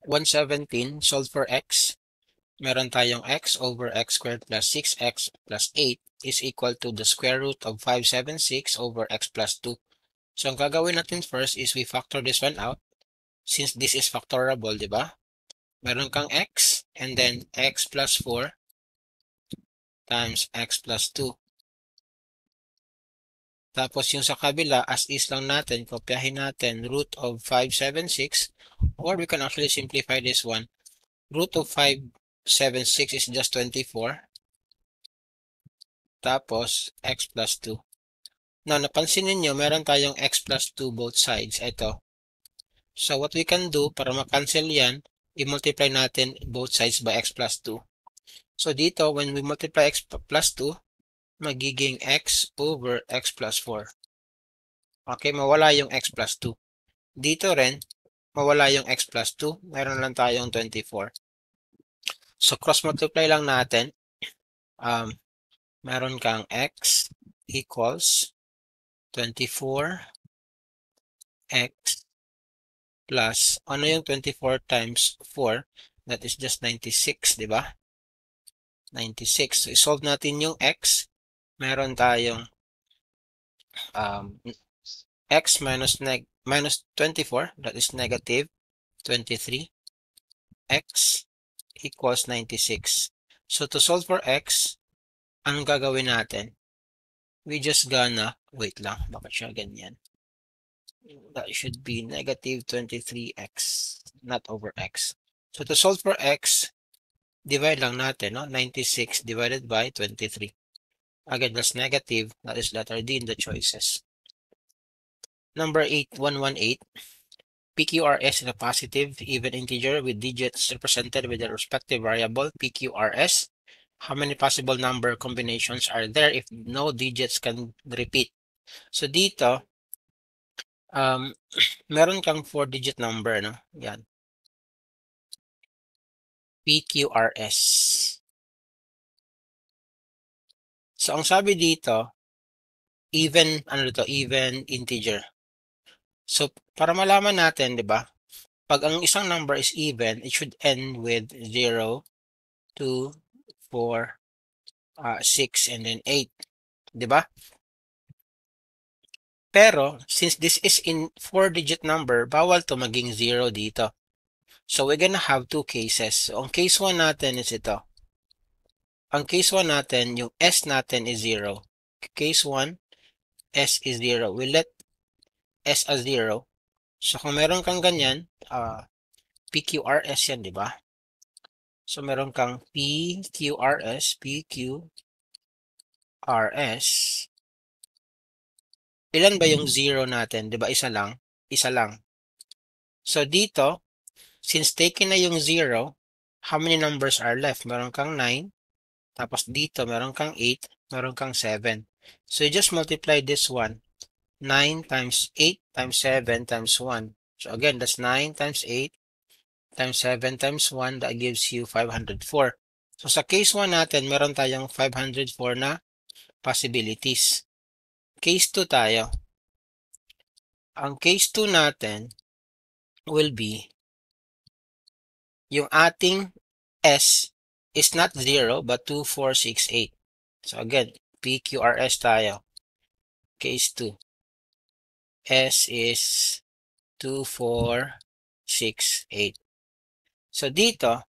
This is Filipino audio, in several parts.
117, solve for x. Meron tayong x over x squared plus 6x plus 8 is equal to the square root of 576 over x plus 2. So, ang gagawin natin first is we factor this one out. Since this is factorable, di ba? Meron kang x and then x plus 4 times x plus 2. Tapos yung sa kabila, as is lang natin, kopyahin natin root of 576, or we can actually simplify this one. Root of 576 is just 24. Tapos, x plus 2. Now, napansin ninyo, meron tayong x plus 2 both sides. Ito. So, what we can do, para makancel yan, i-multiply natin both sides by x plus 2. So, dito, when we multiply x plus 2, magiging x over x plus 4. Okay, mawala yung x plus 2. Dito rin, mawala yung x plus 2. Meron lang tayong 24. So, cross-multiply lang natin. Meron kang x equals 24x plus, ano yung 24 times 4? That is just 96, di ba? 96. So, isolve natin yung x. Meron tayong x minus 24, that is negative 23. X equals 96. So, to solve for x, anong gagawin natin? We just gonna, wait lang, bakit siya ganyan? That should be negative 23x, not over x. So, to solve for x, divide lang natin, no? 96 divided by 23. Again, that's negative. That is letter D in the choices. Number 8118. PQRS is a positive even integer with digits represented with the respective variable PQRS. How many possible number combinations are there if no digits can repeat? So dito, meron kang 4-digit number, no? Yan. PQRS. So ang sabi dito, even, even integer. So para malaman natin, di ba? Pag ang isang number is even, it should end with 0, 2, 4, 6, and then 8. Diba? Pero, since this is in 4-digit number, bawal to maging 0 dito. So, we're gonna have two cases. So, ang case 1 natin is ito. Ang case 1 natin, yung S natin is 0. Case 1, S is 0. We let S as 0. So, kung meron kang ganyan, PQRS yan, diba? So, meron kang PQRS. Ilan ba yung 0 natin? Diba, isa lang? Isa lang. So, dito, since taken na yung 0, how many numbers are left? Meron kang 9. Tapos dito, meron kang 8. Meron kang 7. So, you just multiply this one. 9 times 8 times 7 times 1. So, again, that's 9 times 8 times 7 times 1. That gives you 504. So, sa case 1 natin, meron tayong 504 na possibilities. Case 2 tayo. Ang case 2 natin will be yung ating S is not 0 but 2, 4, 6, 8. So again, PQRS tayo. Case 2. S is 2, 4, 6, 8. So dito,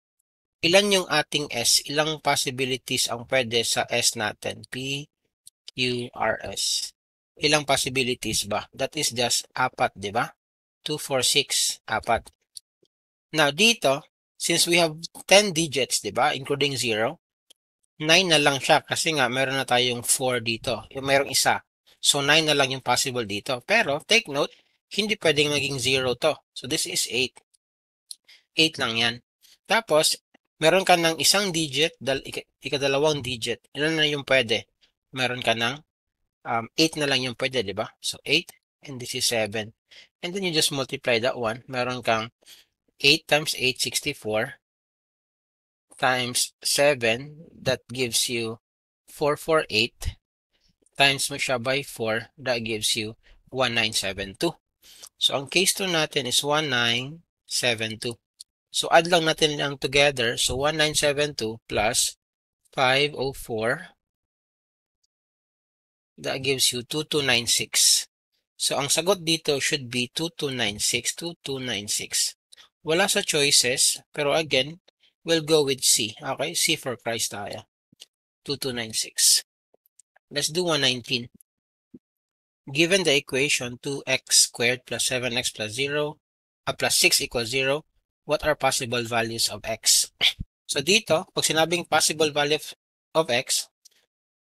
ilan yung ating S? Ilang possibilities ang pwede sa S natin? PQRS. Ilang possibilities ba? That is just 4, di ba? 2, 4, 6, 4. Now dito, since we have 10 digits, di ba? Including 0, 9 na lang siya kasi nga meron na tayong 4 dito. Yung merong isa. So 9 na lang yung possible dito. Pero take note, hindi pwedeng maging 0 to. So this is 8. 8 lang yan. Tapos, meron ka ng isang digit, ikadalawang digit. Ilan na yung pwede? Meron ka ng 8 na lang yung pwede, di ba? So 8 and this is 7. And then you just multiply that one. Meron kang 8 times 8, 64. Times 7, that gives you 448. Times mo siya by 4, that gives you 1972. So, ang case 2 natin is 1972. So, add lang natin lang together. So, 1972 plus 504. That gives you 2296. So, ang sagot dito should be 2296, 2296. Wala sa choices, pero again, we'll go with C. Okay, C for Christ tayo. 2296. Let's do 119. Given the equation 2x squared plus 7x plus 0, plus 6 equals 0, what are possible values of x? So dito, pag sinabing possible value of x,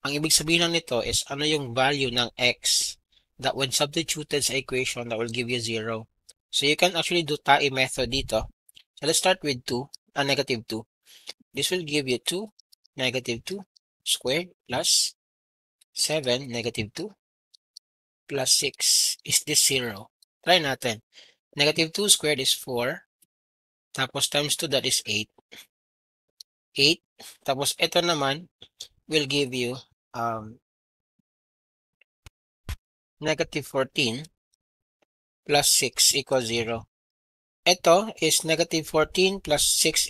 ang ibig sabihin lang nito is ano yung value ng x that when substituted sa equation that will give you 0. So you can actually do TAE method dito. So let's start with 2, negative 2. This will give you 2, negative 2 squared plus 7, negative 2 plus 6. Is this 0? Try natin. Negative 2 squared is 4. Tapos times 2, that is 8. 8. Tapos ito naman will give you negative 14 plus 6 equals 0. Ito is negative 14 plus 6.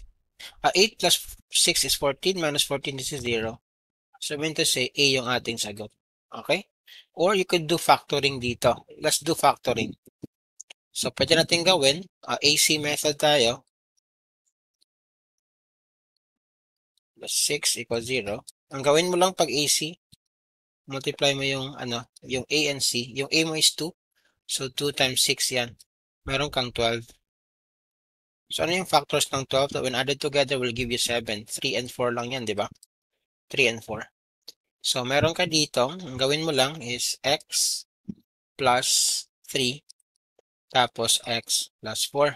8 plus 6 is 14 minus 14, this is 0. So, mean to say, A yung ating sagot. Okay? Or you could do factoring dito. Let's do factoring. So, pwede natin gawin, AC method tayo. Plus 6 equals 0. Ang gawin mo lang pag AC, multiply mo yung, yung A and C. Yung A mo is 2. So, 2 times 6 yan. Meron kang 12. So, ano yung factors ng 12 that when added together will give you 7? 3 and 4 lang yan, di ba? 3 and 4. So, meron ka dito. Ang gawin mo lang is x plus 3 tapos x plus 4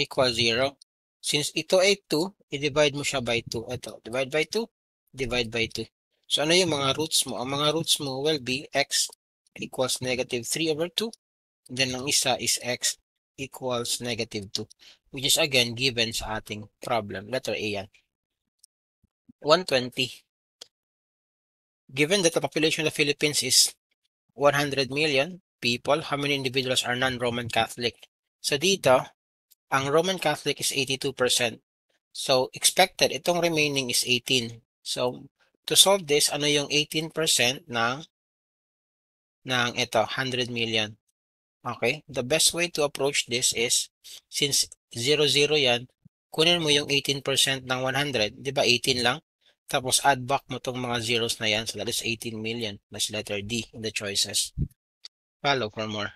equals 0. Since ito ay 2, i-divide mo siya by 2. Ito, divide by 2, divide by 2. So, ano yung mga roots mo? Ang mga roots mo will be x equals negative 3 over 2. And then, ang isa is x equals negative 2. Which is again given sa ating problem. Letter A yan. 120. Given that the population of the Philippines is 100 million people, how many individuals are non-Roman Catholic? So dito, ang Roman Catholic is 82%. So expected, itong remaining is 18. So to solve this, ano yung 18% ng ito, 100 million? Okay? The best way to approach this is, since 0, 0 yan, kunin mo yung 18% ng 100. Di ba 18 lang? Tapos add back mo tong mga zeros na yan. So that is 18 million. That's letter D in the choices. Follow for more.